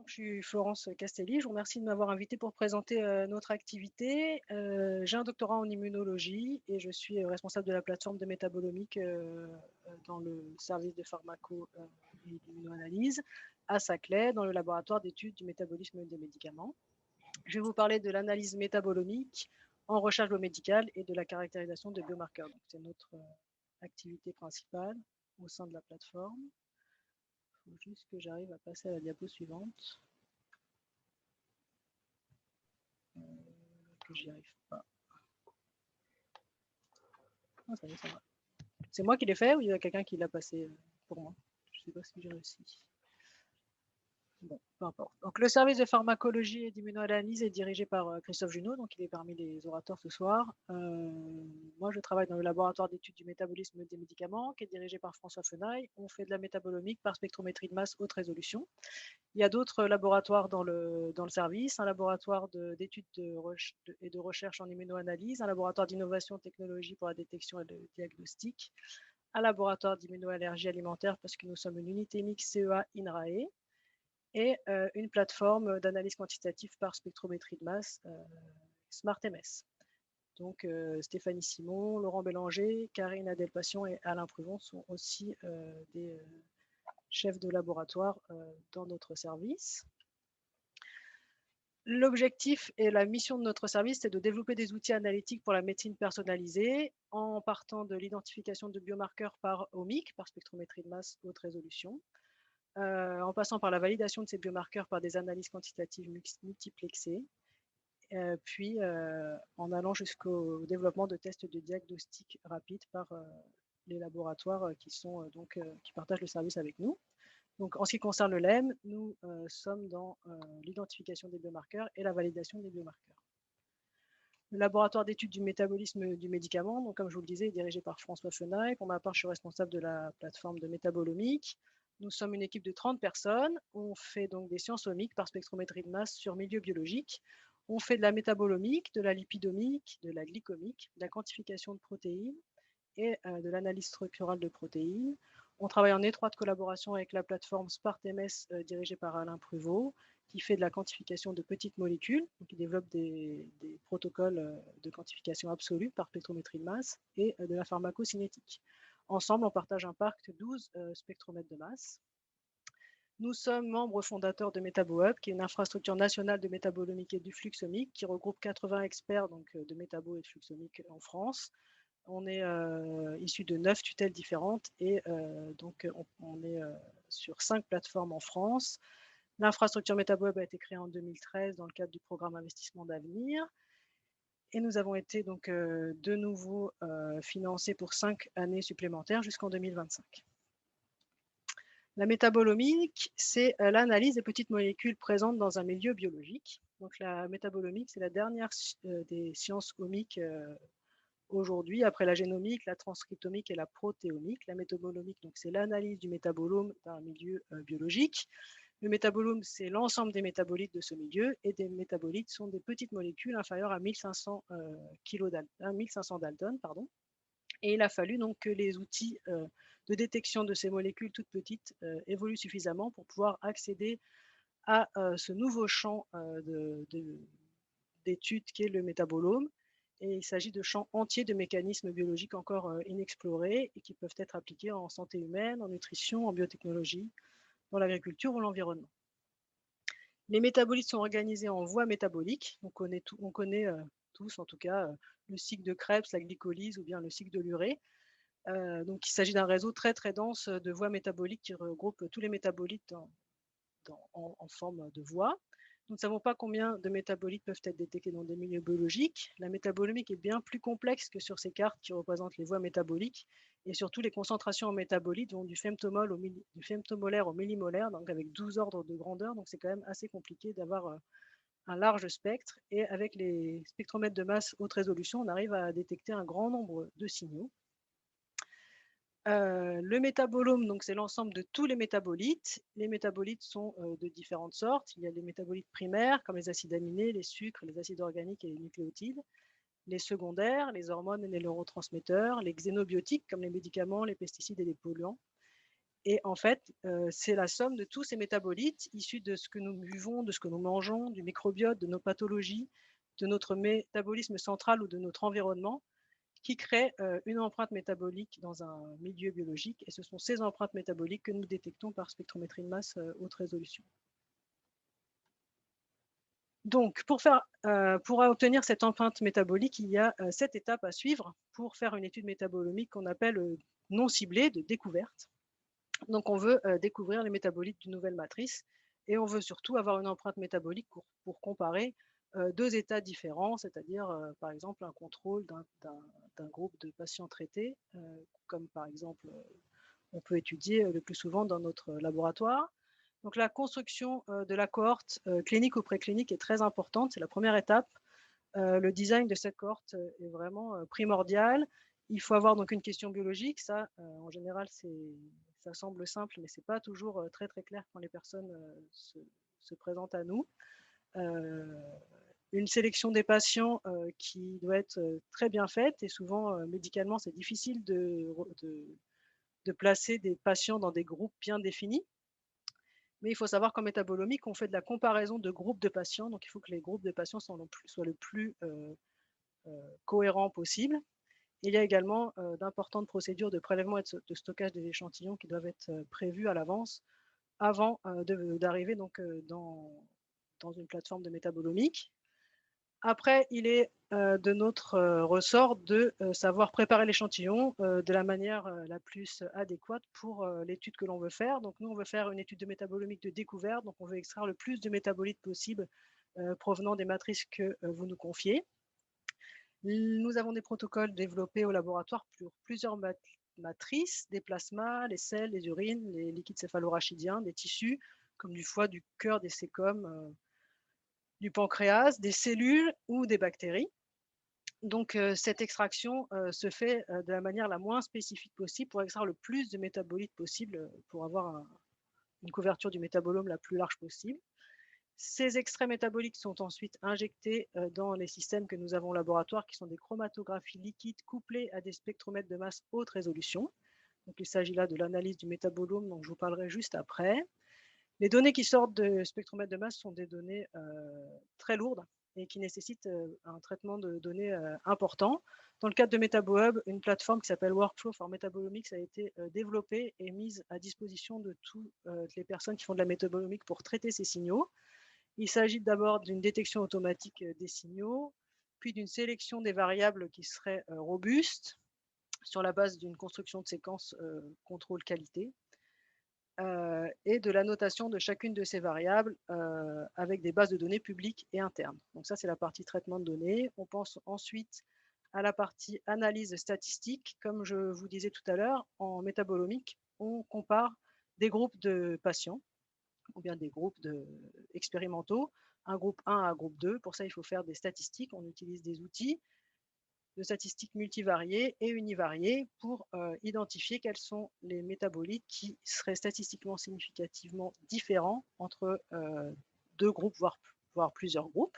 Je suis Florence Castelli. Je vous remercie de m'avoir invitée pour présenter notre activité. J'ai un doctorat en immunologie et je suis responsable de la plateforme de métabolomique dans le service de pharmaco et d'immunoanalyse à Saclay, dans le laboratoire d'études du métabolisme des médicaments. Je vais vous parler de l'analyse métabolomique en recherche biomédicale et de la caractérisation de biomarqueurs. C'est notre activité principale au sein de la plateforme. Il faut juste que j'arrive à passer à la diapo suivante. Que j'y arrive pas. Ah, ça y est, ça va. C'est moi qui l'ai fait ou il y a quelqu'un qui l'a passé pour moi? Je ne sais pas si j'ai réussi. Bon, peu importe. Donc, le service de pharmacologie et d'immunoanalyse est dirigé par Christophe Junot, donc il est parmi les orateurs ce soir. Moi, je travaille dans le laboratoire d'études du métabolisme des médicaments, qui est dirigé par François Fenaille. On fait de la métabolomique par spectrométrie de masse haute résolution. Il y a d'autres laboratoires dans le service, un laboratoire d'études et de recherche en immunoanalyse, un laboratoire d'innovation technologie pour la détection et le diagnostic, un laboratoire d'immunoallergie alimentaire parce que nous sommes une unité mixte CEA INRAE, et une plateforme d'analyse quantitative par spectrométrie de masse, SmartMS. Donc Stéphanie Simon, Laurent Bélanger, Karine Adelpation et Alain Pruvon sont aussi des chefs de laboratoire dans notre service. L'objectif et la mission de notre service, c'est de développer des outils analytiques pour la médecine personnalisée en partant de l'identification de biomarqueurs par omique, par spectrométrie de masse haute résolution, en passant par la validation de ces biomarqueurs par des analyses quantitatives multiplexées, puis en allant jusqu'au développement de tests de diagnostic rapide par les laboratoires qui partagent le service avec nous. Donc, en ce qui concerne le LEM, nous sommes dans l'identification des biomarqueurs et la validation des biomarqueurs. Le laboratoire d'études du métabolisme du médicament, donc, comme je vous le disais, est dirigé par François Fenaille. Pour ma part, je suis responsable de la plateforme de métabolomique. Nous sommes une équipe de 30 personnes. On fait donc des sciences omiques par spectrométrie de masse sur milieu biologique. On fait de la métabolomique, de la lipidomique, de la glycomique, de la quantification de protéines et de l'analyse structurale de protéines. On travaille en étroite collaboration avec la plateforme SmartMS dirigée par Alain Pruvot, qui fait de la quantification de petites molécules, donc qui développe des protocoles de quantification absolue par spectrométrie de masse, et de la pharmacocinétique. Ensemble, on partage un parc de 12 spectromètres de masse. Nous sommes membres fondateurs de MetaboHub, qui est une infrastructure nationale de métabolomique et du fluxomique, qui regroupe 80 experts de métabo et de fluxomique en France. On est issu de 9 tutelles différentes et donc on est sur 5 plateformes en France. L'infrastructure MetaboHub a été créée en 2013 dans le cadre du programme Investissement d'avenir. Et nous avons été donc de nouveau financés pour 5 années supplémentaires jusqu'en 2025. La métabolomique, c'est l'analyse des petites molécules présentes dans un milieu biologique. Donc la métabolomique, c'est la dernière des sciences omiques aujourd'hui, après la génomique, la transcriptomique et la protéomique. La métabolomique, donc c'est l'analyse du métabolome d'un milieu biologique. Le métabolome, c'est l'ensemble des métabolites de ce milieu, et des métabolites sont des petites molécules inférieures à 1500 Dalton, pardon. Et il a fallu donc que les outils de détection de ces molécules toutes petites évoluent suffisamment pour pouvoir accéder à ce nouveau champ d'études qu'est le métabolome. Et il s'agit de champs entiers de mécanismes biologiques encore inexplorés et qui peuvent être appliqués en santé humaine, en nutrition, en biotechnologie, dans l'agriculture ou l'environnement. Les métabolites sont organisés en voies métaboliques. On connaît tous, en tout cas, le cycle de Krebs, la glycolyse ou bien le cycle de l'urée. Donc, il s'agit d'un réseau très très dense de voies métaboliques qui regroupe tous les métabolites en forme de voies. Nous ne savons pas combien de métabolites peuvent être détectés dans des milieux biologiques. La métabolomique est bien plus complexe que sur ces cartes qui représentent les voies métaboliques, et surtout les concentrations en métabolites vont du femtomolaire au millimolaire, donc avec 12 ordres de grandeur, donc c'est quand même assez compliqué d'avoir un large spectre, et avec les spectromètres de masse haute résolution, on arrive à détecter un grand nombre de signaux. Le métabolome, donc c'est l'ensemble de tous les métabolites. Les métabolites sont de différentes sortes. Il y a les métabolites primaires, comme les acides aminés, les sucres, les acides organiques et les nucléotides. Les secondaires, les hormones et les neurotransmetteurs. Les xénobiotiques, comme les médicaments, les pesticides et les polluants. Et en fait, c'est la somme de tous ces métabolites issus de ce que nous buvons, de ce que nous mangeons, du microbiote, de nos pathologies, de notre métabolisme central ou de notre environnement, qui crée une empreinte métabolique dans un milieu biologique. Et ce sont ces empreintes métaboliques que nous détectons par spectrométrie de masse haute résolution. Donc, pour obtenir cette empreinte métabolique, il y a 7 étapes à suivre pour faire une étude métabolomique qu'on appelle non ciblée, de découverte. Donc, on veut découvrir les métabolites d'une nouvelle matrice et on veut surtout avoir une empreinte métabolique pour comparer 2 états différents, c'est-à-dire, par exemple, un contrôle d'un groupe de patients traités, comme par exemple, on peut étudier le plus souvent dans notre laboratoire. Donc, la construction de la cohorte clinique ou préclinique est très importante, c'est la première étape. Le design de cette cohorte est vraiment primordial. Il faut avoir donc une question biologique. Ça, en général, ça semble simple, mais ce n'est pas toujours très très clair quand les personnes se présentent à nous. Une sélection des patients qui doit être très bien faite, et souvent médicalement, c'est difficile de placer des patients dans des groupes bien définis. Mais il faut savoir qu'en métabolomique, on fait de la comparaison de groupes de patients, donc il faut que les groupes de patients soient le plus cohérent possible. Il y a également d'importantes procédures de prélèvement et de stockage des échantillons qui doivent être prévues à l'avance avant d'arriver donc dans une plateforme de métabolomique. Après, il est de notre ressort de savoir préparer l'échantillon de la manière la plus adéquate pour l'étude que l'on veut faire. Donc nous, on veut faire une étude de métabolomique de découverte, donc on veut extraire le plus de métabolites possible provenant des matrices que vous nous confiez. Nous avons des protocoles développés au laboratoire pour plusieurs matrices, des plasmas, les selles, les urines, les liquides céphalorachidiens, des tissus comme du foie, du cœur, des sécomes, du pancréas, des cellules ou des bactéries. Donc cette extraction se fait de la manière la moins spécifique possible pour extraire le plus de métabolites possible pour avoir une couverture du métabolome la plus large possible. Ces extraits métaboliques sont ensuite injectés dans les systèmes que nous avons au laboratoire, qui sont des chromatographies liquides couplées à des spectromètres de masse haute résolution. Donc, il s'agit là de l'analyse du métabolome, dont je vous parlerai juste après. Les données qui sortent de spectromètres de masse sont des données très lourdes et qui nécessitent un traitement de données important. Dans le cadre de MetaboHub, une plateforme qui s'appelle Workflow for Metabolomics a été développée et mise à disposition de toutes les personnes qui font de la métabolomique pour traiter ces signaux. Il s'agit d'abord d'une détection automatique des signaux, puis d'une sélection des variables qui seraient robustes sur la base d'une construction de séquence contrôle qualité, et de la notation de chacune de ces variables avec des bases de données publiques et internes. Donc ça, c'est la partie traitement de données. On pense ensuite à la partie analyse statistique. Comme je vous disais tout à l'heure, en métabolomique, on compare des groupes de patients ou bien des groupes expérimentaux, un groupe 1 à un groupe 2. Pour ça, il faut faire des statistiques. On utilise des outils de statistiques multivariées et univariées pour identifier quels sont les métabolites qui seraient statistiquement significativement différents entre deux groupes, voire plusieurs groupes.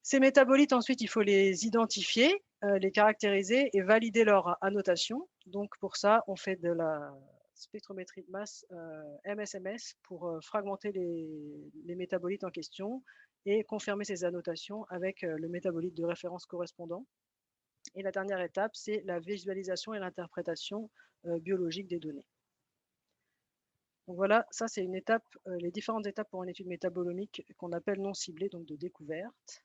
Ces métabolites, ensuite, il faut les identifier, les caractériser et valider leur annotation. Donc, pour ça, on fait de la spectrométrie de masse MSMS pour fragmenter les métabolites en question et confirmer ces annotations avec le métabolite de référence correspondant. Et la dernière étape, c'est la visualisation et l'interprétation biologique des données. Donc voilà, ça c'est une étape, les différentes étapes pour une étude métabolomique qu'on appelle non ciblée, donc de découverte.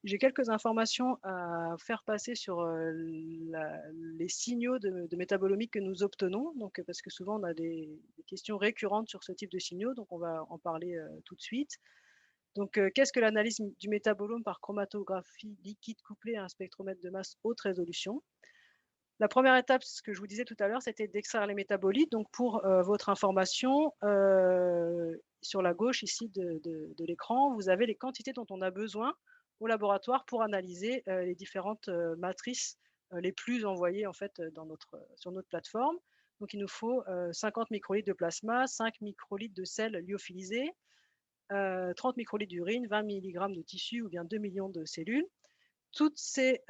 J'ai quelques informations à faire passer sur les signaux de métabolomique que nous obtenons, donc, parce que souvent on a des questions récurrentes sur ce type de signaux, donc on va en parler tout de suite. Donc, qu'est-ce que l'analyse du métabolome par chromatographie liquide couplée à un spectromètre de masse haute résolution? La première étape, ce que je vous disais tout à l'heure, c'était d'extraire les métabolites. Donc, pour votre information, sur la gauche ici de l'écran, vous avez les quantités dont on a besoin au laboratoire pour analyser les différentes matrices les plus envoyées en fait sur notre plateforme. Donc, il nous faut 50 microlitres de plasma, 5 microlitres de sels lyophilisés, 30 microlitres d'urine, 20 mg de tissu ou bien 2 millions de cellules. Toutes ces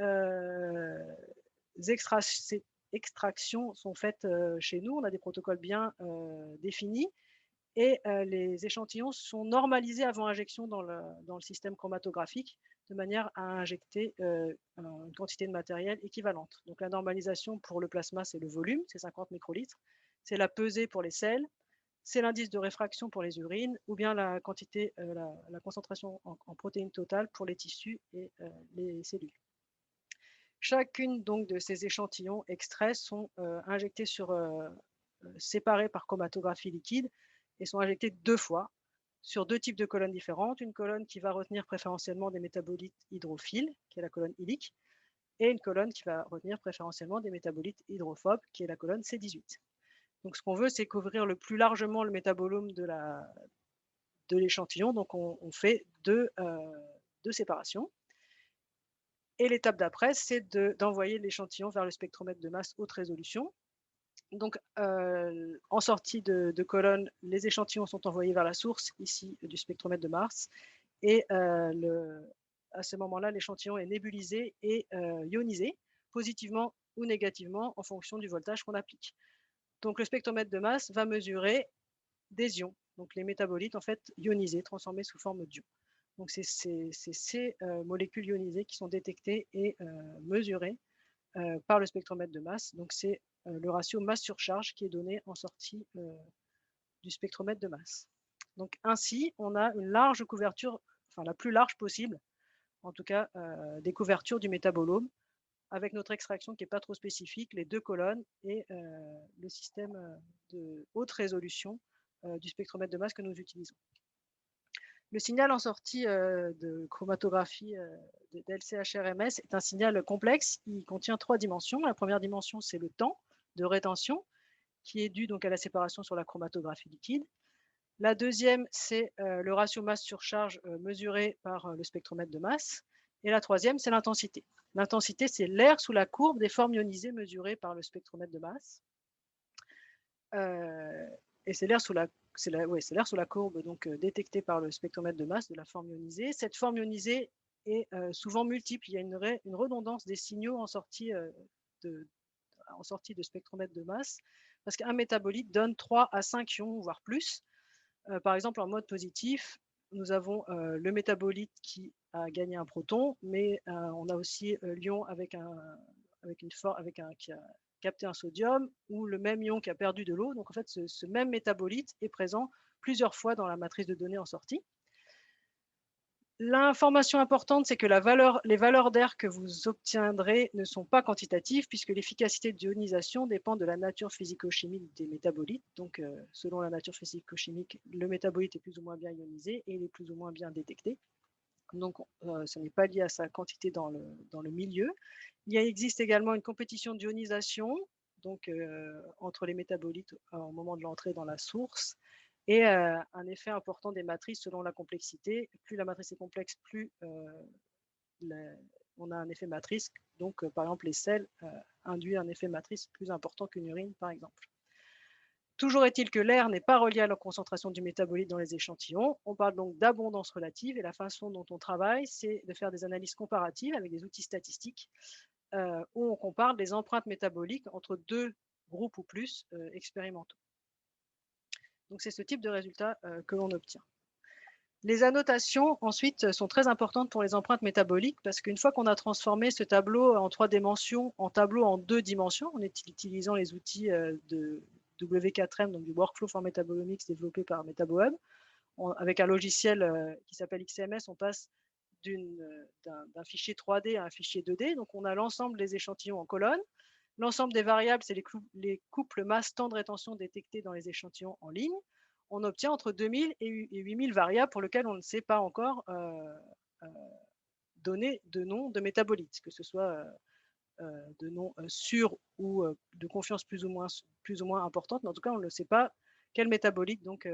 extractions sont faites chez nous. On a des protocoles bien définis et les échantillons sont normalisés avant injection dans le système chromatographique de manière à injecter une quantité de matériel équivalente. Donc la normalisation pour le plasma, c'est le volume, c'est 50 microlitres. C'est la pesée pour les sels, c'est l'indice de réfraction pour les urines ou bien la quantité, la concentration en protéines totales pour les tissus et les cellules. Chacune donc de ces échantillons extraits sont injectés séparés par chromatographie liquide et sont injectés 2 fois sur 2 types de colonnes différentes. Une colonne qui va retenir préférentiellement des métabolites hydrophiles, qui est la colonne ilique, et une colonne qui va retenir préférentiellement des métabolites hydrophobes, qui est la colonne C18. Donc ce qu'on veut, c'est couvrir le plus largement le métabolome de l'échantillon. Donc on fait 2 séparations. Et l'étape d'après, c'est d'envoyer l'échantillon vers le spectromètre de masse haute résolution. Donc, en sortie de colonne, les échantillons sont envoyés vers la source, ici, du spectromètre de Mars. Et à ce moment-là, l'échantillon est nébulisé et ionisé, positivement ou négativement, en fonction du voltage qu'on applique. Donc, le spectromètre de masse va mesurer des ions, donc les métabolites, en fait, ionisés, transformés sous forme d'ions. Donc, c'est ces molécules ionisées qui sont détectées et mesurées par le spectromètre de masse. Donc, c'est le ratio masse-surcharge qui est donné en sortie du spectromètre de masse. Donc, ainsi, on a une large couverture, enfin la plus large possible, en tout cas des couvertures du métabolome, avec notre extraction qui n'est pas trop spécifique, les 2 colonnes et le système de haute résolution du spectromètre de masse que nous utilisons. Le signal en sortie de chromatographie d'LCHRMS est un signal complexe. Il contient 3 dimensions. La première dimension, c'est le temps de rétention, qui est dû donc à la séparation sur la chromatographie liquide. La deuxième, c'est le ratio masse-surcharge mesuré par le spectromètre de masse. Et la troisième, c'est l'intensité. L'intensité, c'est l'air sous la courbe des formes ionisées mesurées par le spectromètre de masse. Et c'est l'air sous la courbe donc détectée par le spectromètre de masse de la forme ionisée. Cette forme ionisée est souvent multiple. Il y a une redondance des signaux en sortie de spectromètre de masse, parce qu'un métabolite donne 3 à 5 ions, voire plus. Par exemple, en mode positif, nous avons le métabolite qui a gagné un proton, mais on a aussi l'ion qui a capté un sodium, ou le même ion qui a perdu de l'eau. Donc en fait, ce même métabolite est présent plusieurs fois dans la matrice de données en sortie. L'information importante, c'est que les valeurs d'air que vous obtiendrez ne sont pas quantitatives, puisque l'efficacité d'ionisation dépend de la nature physico-chimique des métabolites. Donc, selon la nature physico-chimique, le métabolite est plus ou moins bien ionisé et il est plus ou moins bien détecté. Donc, ce n'est pas lié à sa quantité dans le milieu. Il existe également une compétition d'ionisation donc, entre les métabolites au moment de l'entrée dans la source, et un effet important des matrices selon la complexité. Plus la matrice est complexe, plus on a un effet matrice. Donc, par exemple, les sels induisent un effet matrice plus important qu'une urine, par exemple. Toujours est-il que l'air n'est pas relié à la concentration du métabolite dans les échantillons. On parle donc d'abondance relative, et la façon dont on travaille, c'est de faire des analyses comparatives avec des outils statistiques où on compare les empreintes métaboliques entre 2 groupes ou plus expérimentaux. Donc, c'est ce type de résultat que l'on obtient. Les annotations, ensuite, sont très importantes pour les empreintes métaboliques, parce qu'une fois qu'on a transformé ce tableau en 3 dimensions en tableau en 2 dimensions, en utilisant les outils de W4M, donc du Workflow for Metabolomics développé par MetaboHub, avec un logiciel qui s'appelle XMS, on passe d'un fichier 3D à un fichier 2D. Donc, on a l'ensemble des échantillons en colonne. L'ensemble des variables, c'est les couples masse-temps de rétention détectés dans les échantillons en ligne. On obtient entre 2000 et 8000 variables pour lesquelles on ne sait pas encore donner de nom de métabolites, que ce soit de nom sûr ou de confiance plus ou moins importante, mais en tout cas, on ne sait pas quel métabolite donc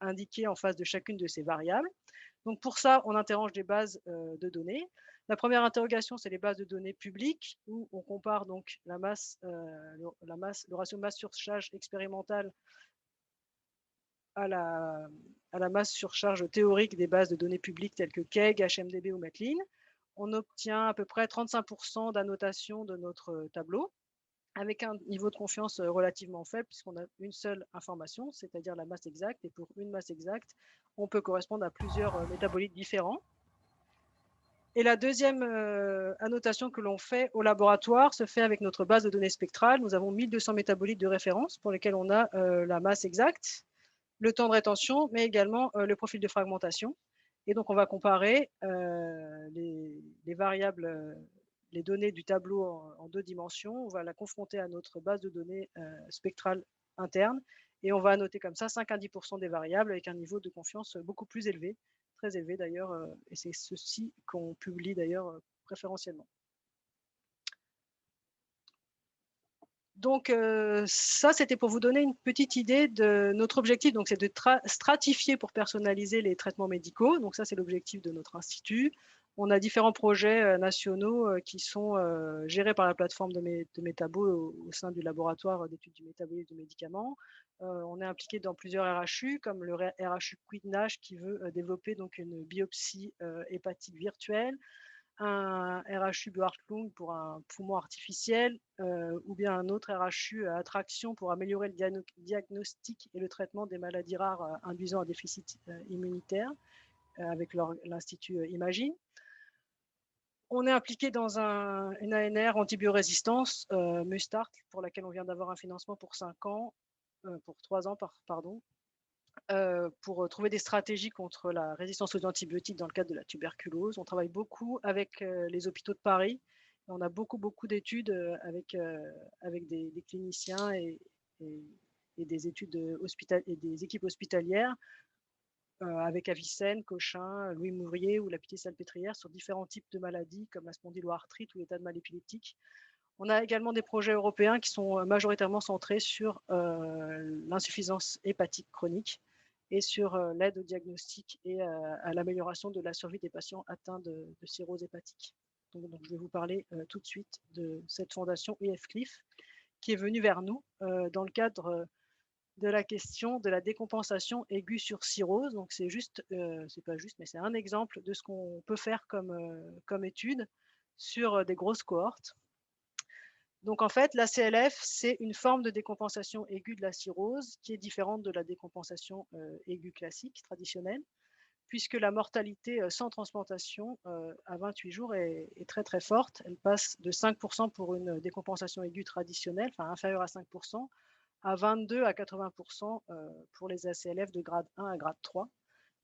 indiqué en face de chacune de ces variables. Donc pour ça, on interroge des bases de données. La première interrogation, c'est les bases de données publiques, où on compare donc le ratio masse-surcharge expérimentale à la masse-surcharge théorique des bases de données publiques telles que Keg, HMDB ou Matlin. on obtient à peu près 35% d'annotation de notre tableau, avec un niveau de confiance relativement faible, puisqu'on a une seule information, c'est-à-dire la masse exacte. Et pour une masse exacte, on peut correspondre à plusieurs métabolites différents. Et la deuxième annotation que l'on fait au laboratoire se fait avec notre base de données spectrale. Nous avons 1200 métabolites de référence pour lesquels on a la masse exacte, le temps de rétention, mais également le profil de fragmentation. Et donc, on va comparer les variables, les données du tableau en 2 dimensions. On va la confronter à notre base de données spectrale interne et on va annoter comme ça 5 à 10% des variables avec un niveau de confiance beaucoup plus élevé, très élevé d'ailleurs, et c'est ceci qu'on publie d'ailleurs préférentiellement. Donc ça, c'était pour vous donner une petite idée de notre objectif. Donc c'est de stratifier pour personnaliser les traitements médicaux. Donc ça, c'est l'objectif de notre institut. On a différents projets nationaux qui sont gérés par la plateforme de Métabo au sein du laboratoire d'études du métabolisme du médicament. On est impliqué dans plusieurs RHU, comme le RHU Quidnash qui veut développer donc une biopsie hépatique virtuelle, un RHU Böhrtlung pour un poumon artificiel, ou bien un autre RHU à attraction pour améliorer le diagnostic et le traitement des maladies rares induisant un déficit immunitaire avec l'Institut Imagine. On est impliqué dans une ANR antibiorésistance, Mustart, pour laquelle on vient d'avoir un financement pour 5 ans, pour 3 ans, pardon, pour trouver des stratégies contre la résistance aux antibiotiques dans le cadre de la tuberculose. On travaille beaucoup avec les hôpitaux de Paris. On a beaucoup d'études avec des cliniciens et des études et des équipes hospitalières avec Avicenne, Cochin, Louis Mourier ou la Pitié-Salpêtrière sur différents types de maladies comme la spondyloarthrite ou l'état de mal épileptique. On a également des projets européens qui sont majoritairement centrés sur l'insuffisance hépatique chronique et sur l'aide au diagnostic et à l'amélioration de la survie des patients atteints de cirrhose hépatique. Donc, je vais vous parler tout de suite de cette fondation EFCLIF qui est venue vers nous dans le cadre de la question de la décompensation aiguë sur cirrhose. Donc c'est juste, c'est pas juste, mais c'est un exemple de ce qu'on peut faire comme étude sur des grosses cohortes. Donc en fait, la CLF, c'est une forme de décompensation aiguë de la cirrhose qui est différente de la décompensation aiguë classique, traditionnelle, puisque la mortalité sans transplantation à 28 jours est très forte. Elle passe de 5% pour une décompensation aiguë traditionnelle, enfin inférieure à 5%, à 22 à 80% pour les ACLF de grade 1 à grade 3.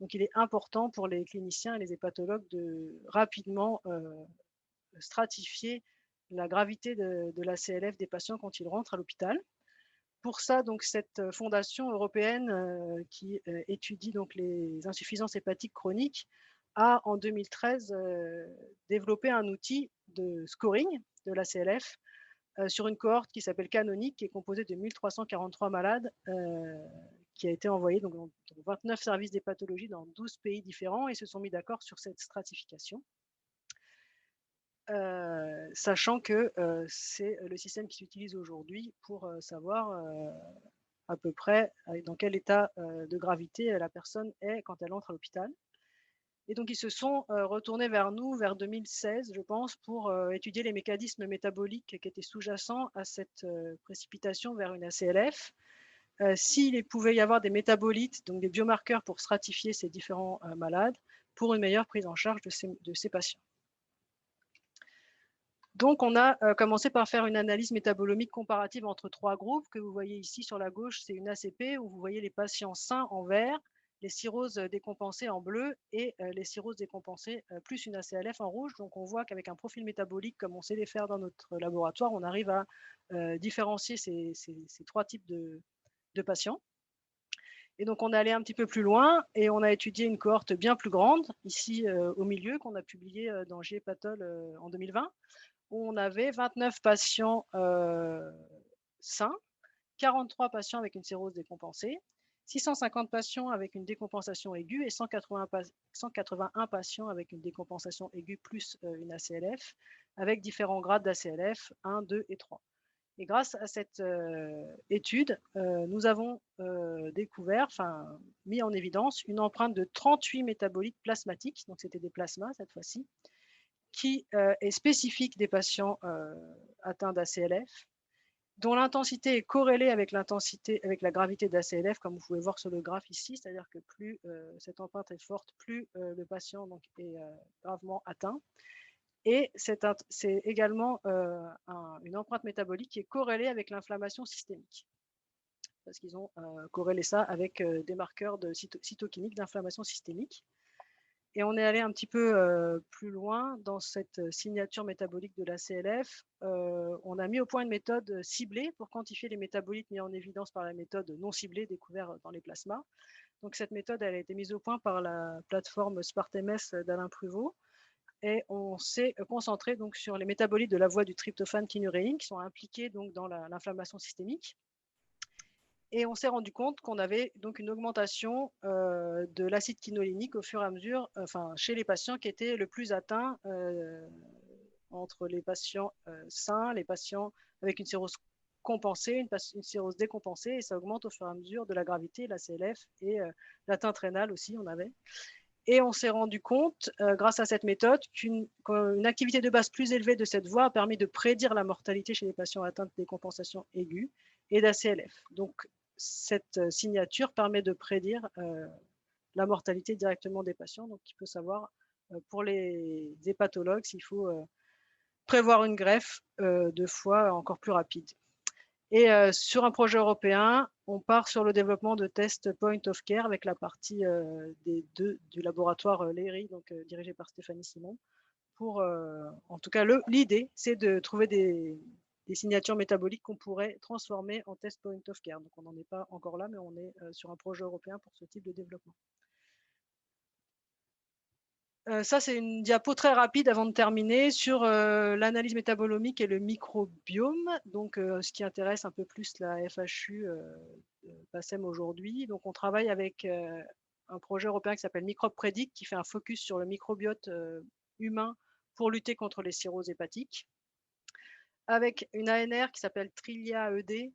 Donc il est important pour les cliniciens et les hépatologues de rapidement stratifier la gravité de la CLF des patients quand ils rentrent à l'hôpital. Pour ça, donc, cette fondation européenne qui étudie donc, les insuffisances hépatiques chroniques a en 2013 développé un outil de scoring de la CLF sur une cohorte qui s'appelle Canonique, qui est composée de 1343 malades, qui a été envoyée donc, dans 29 services des pathologies dans 12 pays différents et se sont mis d'accord sur cette stratification. Sachant que c'est le système qui s'utilise aujourd'hui pour savoir à peu près dans quel état de gravité la personne est quand elle entre à l'hôpital. Et donc, ils se sont retournés vers nous vers 2016, je pense, pour étudier les mécanismes métaboliques qui étaient sous-jacents à cette précipitation vers une ACLF. S'il pouvait y avoir des métabolites, donc des biomarqueurs pour stratifier ces différents malades, pour une meilleure prise en charge de ces patients. Donc, on a commencé par faire une analyse métabolomique comparative entre 3 groupes que vous voyez ici sur la gauche, c'est une ACP où vous voyez les patients sains en vert, les cirrhoses décompensées en bleu et les cirrhoses décompensées plus une ACLF en rouge. Donc, on voit qu'avec un profil métabolique comme on sait les faire dans notre laboratoire, on arrive à différencier ces 3 types de patients. Et donc, on est allé un petit peu plus loin et on a étudié une cohorte bien plus grande, ici au milieu, qu'on a publié dans JPathol en 2020, où on avait 29 patients sains, 43 patients avec une cirrhose décompensée, 650 patients avec une décompensation aiguë et 181 patients avec une décompensation aiguë plus une ACLF, avec différents grades d'ACLF, 1, 2 et 3. Et grâce à cette étude, nous avons découvert, mis en évidence une empreinte de 38 métabolites plasmatiques, donc c'était des plasmas cette fois-ci, qui est spécifique des patients atteints d'ACLF, dont l'intensité est corrélée avec la gravité d'ACLF, comme vous pouvez voir sur le graphe ici, c'est-à-dire que plus cette empreinte est forte, plus le patient donc, est gravement atteint. Et c'est également une empreinte métabolique qui est corrélée avec l'inflammation systémique, parce qu'ils ont corrélé ça avec des marqueurs de cytokiniques d'inflammation systémique. Et on est allé un petit peu plus loin dans cette signature métabolique de la CLF. On a mis au point une méthode ciblée pour quantifier les métabolites mis en évidence par la méthode non ciblée découverte dans les plasmas. Donc cette méthode, elle a été mise au point par la plateforme SpartMS d'Alain Pruvot. Et on s'est concentré donc sur les métabolites de la voie du tryptophane kynuréine qui sont impliqués donc dans l'inflammation systémique. Et on s'est rendu compte qu'on avait donc une augmentation de l'acide quinolénique au fur et à mesure, chez les patients qui étaient le plus atteints entre les patients sains, les patients avec une cirrhose compensée, une cirrhose décompensée, et ça augmente au fur et à mesure de la gravité, la CLF et l'atteinte rénale aussi, on avait. Et on s'est rendu compte, grâce à cette méthode, qu'une activité de base plus élevée de cette voie a permis de prédire la mortalité chez les patients atteints de décompensation aiguë et d'ACLF. Donc, cette signature permet de prédire la mortalité directement des patients. Donc, il peut savoir, pour les hépatologues, s'il faut prévoir une greffe de foie encore plus rapide. Et sur un projet européen, on part sur le développement de tests point of care avec la partie du laboratoire LERI, donc dirigé par Stéphanie Simon. En tout cas, l'idée, c'est de trouver des signatures métaboliques qu'on pourrait transformer en test point of care. Donc, on n'en est pas encore là, mais on est sur un projet européen pour ce type de développement. Ça, c'est une diapo très rapide avant de terminer sur l'analyse métabolomique et le microbiome. Donc, ce qui intéresse un peu plus la FHU PACEM aujourd'hui. Donc, on travaille avec un projet européen qui s'appelle Microbe Predict, qui fait un focus sur le microbiote humain pour lutter contre les cirrhoses hépatiques, avec une ANR qui s'appelle Trilia ED,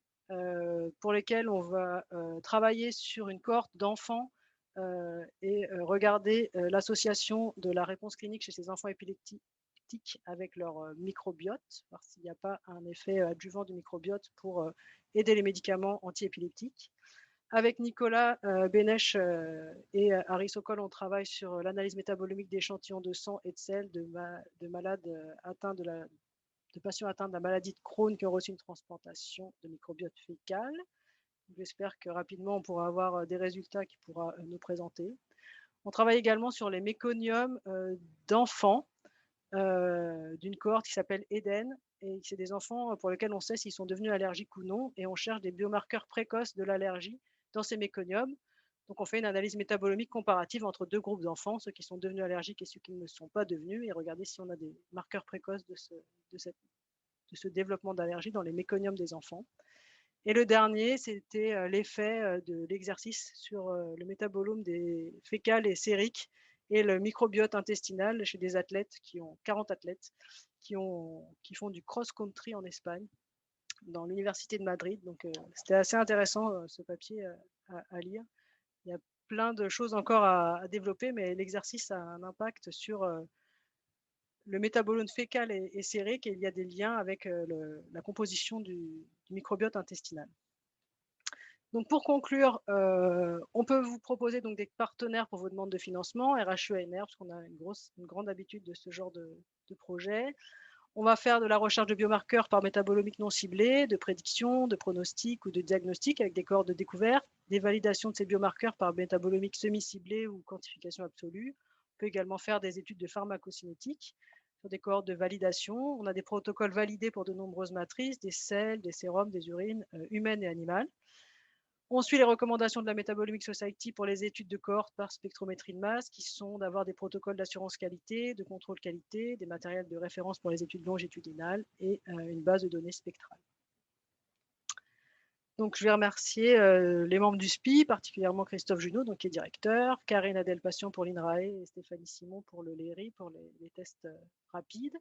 pour lesquels on va travailler sur une cohorte d'enfants et regarder l'association de la réponse clinique chez ces enfants épileptiques avec leur microbiote, voir s'il n'y a pas un effet adjuvant du microbiote pour aider les médicaments anti-épileptiques. Avec Nicolas Bénèche et Harry Sokol, on travaille sur l'analyse métabolomique d'échantillons de sang et de sel de malades atteints de patients atteints de la maladie de Crohn qui ont reçu une transplantation de microbiote fécal. J'espère que rapidement, on pourra avoir des résultats qui pourra nous présenter. On travaille également sur les méconiums d'enfants d'une cohorte qui s'appelle Eden. Et c'est des enfants pour lesquels on sait s'ils sont devenus allergiques ou non. Et on cherche des biomarqueurs précoces de l'allergie dans ces méconiums. Donc, on fait une analyse métabolomique comparative entre deux groupes d'enfants, ceux qui sont devenus allergiques et ceux qui ne le sont pas devenus, et regarder si on a des marqueurs précoces de ce développement d'allergie dans les méconiums des enfants. Et le dernier, c'était l'effet de l'exercice sur le métabolome des fécales et sériques et le microbiote intestinal chez des athlètes 40 athlètes qui font du cross-country en Espagne, dans l'université de Madrid. Donc, c'était assez intéressant ce papier à lire. Il y a plein de choses encore à développer, mais l'exercice a un impact sur le métabolome fécal et sérique, et il y a des liens avec la composition du microbiote intestinal. Donc pour conclure, on peut vous proposer donc des partenaires pour vos demandes de financement, RHU, ANR, parce qu'on a une grande habitude de ce genre de projet. On va faire de la recherche de biomarqueurs par métabolomique non ciblée, de prédiction, de pronostic ou de diagnostic avec des cohortes de découverte, des validations de ces biomarqueurs par métabolomique semi-ciblée ou quantification absolue. On peut également faire des études de pharmacocinétique sur des cohortes de validation. On a des protocoles validés pour de nombreuses matrices, des selles, des sérums, des urines humaines et animales. On suit les recommandations de la Metabolomic Society pour les études de cohorte par spectrométrie de masse, qui sont d'avoir des protocoles d'assurance qualité, de contrôle qualité, des matériels de référence pour les études longitudinales et une base de données spectrale. Donc, je vais remercier les membres du SPI, particulièrement Christophe Junot, donc, qui est directeur, Karine Adel-Patient pour l'INRAE et Stéphanie Simon pour le LERI, pour les tests rapides.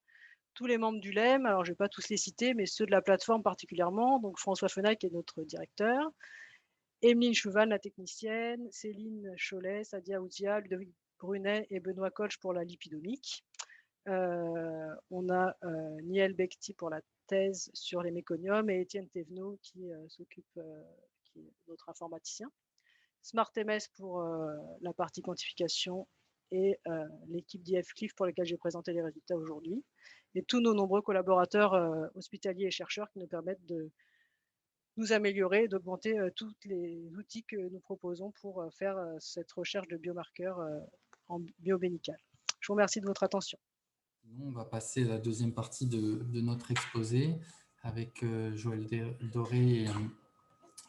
Tous les membres du LEM, alors je ne vais pas tous les citer, mais ceux de la plateforme particulièrement, donc François Fenac qui est notre directeur, Emeline Chouval, la technicienne, Céline Cholet, Sadia Ouzia, Ludovic Brunet et Benoît Colch pour la lipidomique. On a Niel Bekti pour la thèse sur les méconiums et Étienne Thévenot qui qui est notre informaticien. SmartMS pour la partie quantification et l'équipe d'IFCLIF pour laquelle j'ai présenté les résultats aujourd'hui. Et tous nos nombreux collaborateurs hospitaliers et chercheurs qui nous permettent de nous améliorer et d'augmenter tous les outils que nous proposons pour faire cette recherche de biomarqueurs en biomédical. Je vous remercie de votre attention. On va passer à la deuxième partie de notre exposé avec Joël Doré et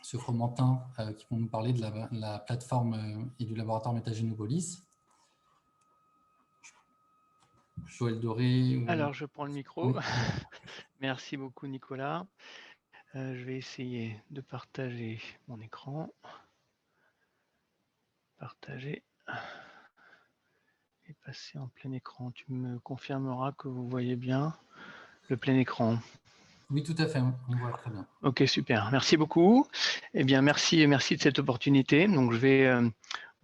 ce Fromentin qui vont nous parler de la plateforme et du laboratoire Métagénopolis. Joël Doré. Alors, je prends le micro. Oui. Merci beaucoup, Nicolas. Je vais essayer de partager mon écran. Partager. Et passer en plein écran. Tu me confirmeras que vous voyez bien le plein écran? Oui, tout à fait, on voit très bien. Ok, super. Merci beaucoup. Eh bien, merci de cette opportunité. Donc, je vais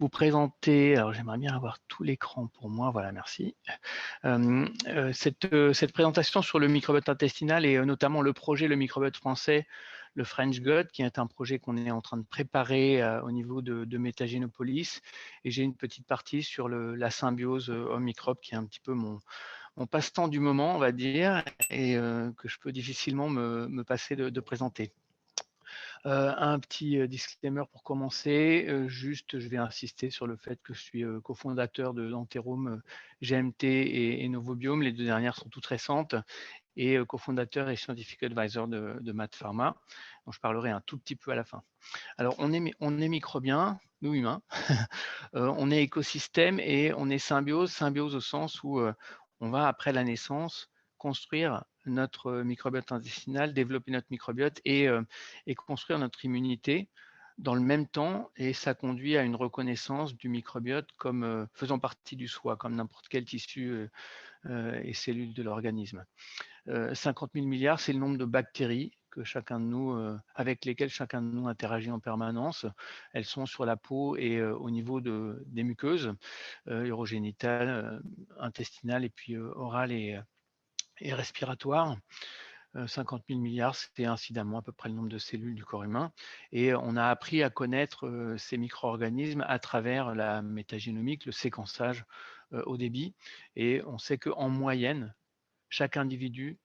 vous présenter. Alors, j'aimerais bien avoir tout l'écran pour moi. Voilà, merci. Cette présentation sur le microbiote intestinal et notamment le projet Le Microbiote français, le French Gut, qui est un projet qu'on est en train de préparer au niveau de Métagénopolis. Et j'ai une petite partie sur la symbiose homme-microbe, qui est un petit peu mon passe-temps du moment, on va dire, et que je peux difficilement me passer de présenter. Un petit disclaimer pour commencer, juste je vais insister sur le fait que je suis cofondateur de Anterum, GMT et Novobiome, les deux dernières sont toutes récentes, et cofondateur et scientific advisor de Math Pharma, dont je parlerai un tout petit peu à la fin. Alors on est microbien, nous humains, on est écosystème et on est symbiose au sens où on va après la naissance construire notre microbiote intestinal, développer notre microbiote et construire notre immunité dans le même temps, et ça conduit à une reconnaissance du microbiote comme faisant partie du soi, comme n'importe quel tissu et cellule de l'organisme. 50 000 milliards, c'est le nombre de bactéries que chacun de nous, avec lesquelles chacun de nous interagit en permanence. Elles sont sur la peau et au niveau des muqueuses urogénitales, intestinales et puis orales et respiratoires. 50 000 milliards, c'était incidemment à peu près le nombre de cellules du corps humain. Et on a appris à connaître ces micro-organismes à travers la métagénomique, le séquençage au débit. Et on sait qu'en moyenne, chaque individu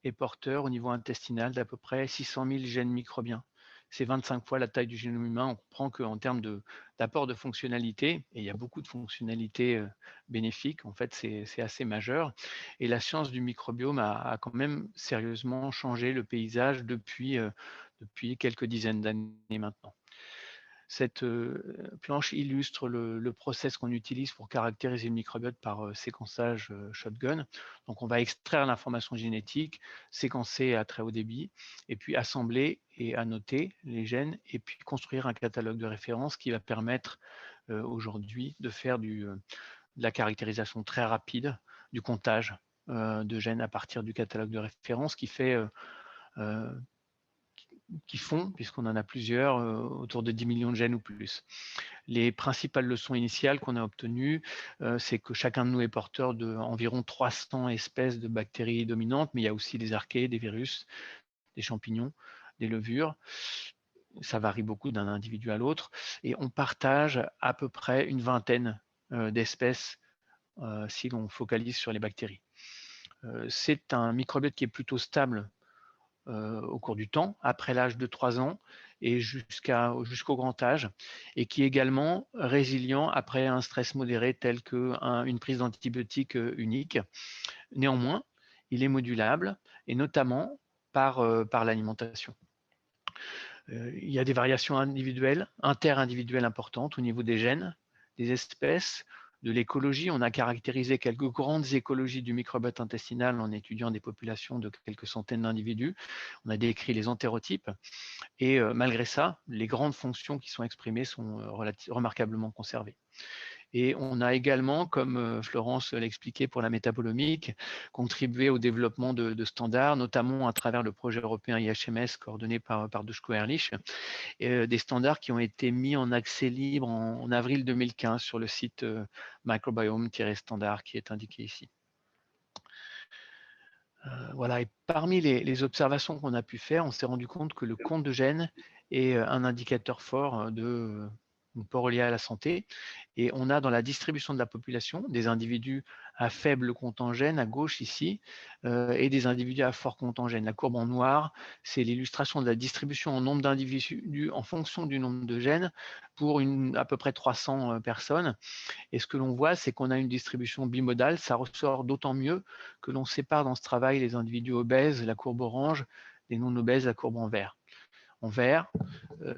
est porteur au niveau intestinal d'à peu près 600 000 gènes microbiens. C'est 25 fois la taille du génome humain. On comprend qu'en termes d'apport de fonctionnalités, et il y a beaucoup de fonctionnalités bénéfiques, en fait c'est assez majeur. Et la science du microbiome a quand même sérieusement changé le paysage depuis quelques dizaines d'années maintenant. Cette planche illustre le process qu'on utilise pour caractériser le microbiote par séquençage shotgun. Donc, on va extraire l'information génétique, séquencer à très haut débit, et puis assembler et annoter les gènes, et puis construire un catalogue de référence qui va permettre aujourd'hui de faire de la caractérisation très rapide, du comptage de gènes à partir du catalogue de référence qui font, puisqu'on en a plusieurs, autour de 10 millions de gènes ou plus. Les principales leçons initiales qu'on a obtenues, c'est que chacun de nous est porteur d'environ 300 espèces de bactéries dominantes, mais il y a aussi des archées, des virus, des champignons, des levures. Ça varie beaucoup d'un individu à l'autre. Et on partage à peu près une vingtaine d'espèces si l'on focalise sur les bactéries. C'est un microbiote qui est plutôt stable au cours du temps, après l'âge de 3 ans et jusqu'au grand âge, et qui est également résilient après un stress modéré tel qu'une prise d'antibiotiques unique. Néanmoins, il est modulable, et notamment par l'alimentation. Il y a des variations individuelles, interindividuelles importantes au niveau des gènes, des espèces, de l'écologie. On a caractérisé quelques grandes écologies du microbiote intestinal en étudiant des populations de quelques centaines d'individus. On a décrit les entérotypes et malgré ça, les grandes fonctions qui sont exprimées sont remarquablement conservées. Et on a également, comme Florence l'expliquait pour la métabolomique, contribué au développement de standards, notamment à travers le projet européen IHMS coordonné par Duško Erlich, des standards qui ont été mis en accès libre en avril 2015 sur le site microbiome-standard qui est indiqué ici. Voilà, et parmi les observations qu'on a pu faire, on s'est rendu compte que le compte de gène est un indicateur fort de pas relié à la santé. Et on a dans la distribution de la population des individus à faible compte en gène à gauche ici et des individus à fort compte en gène. La courbe en noir, c'est l'illustration de la distribution en nombre d'individus en fonction du nombre de gènes pour à peu près 300 personnes. Et ce que l'on voit, c'est qu'on a une distribution bimodale. Ça ressort d'autant mieux que l'on sépare dans ce travail les individus obèses, la courbe orange, les non-obèses, la courbe en vert. En vert,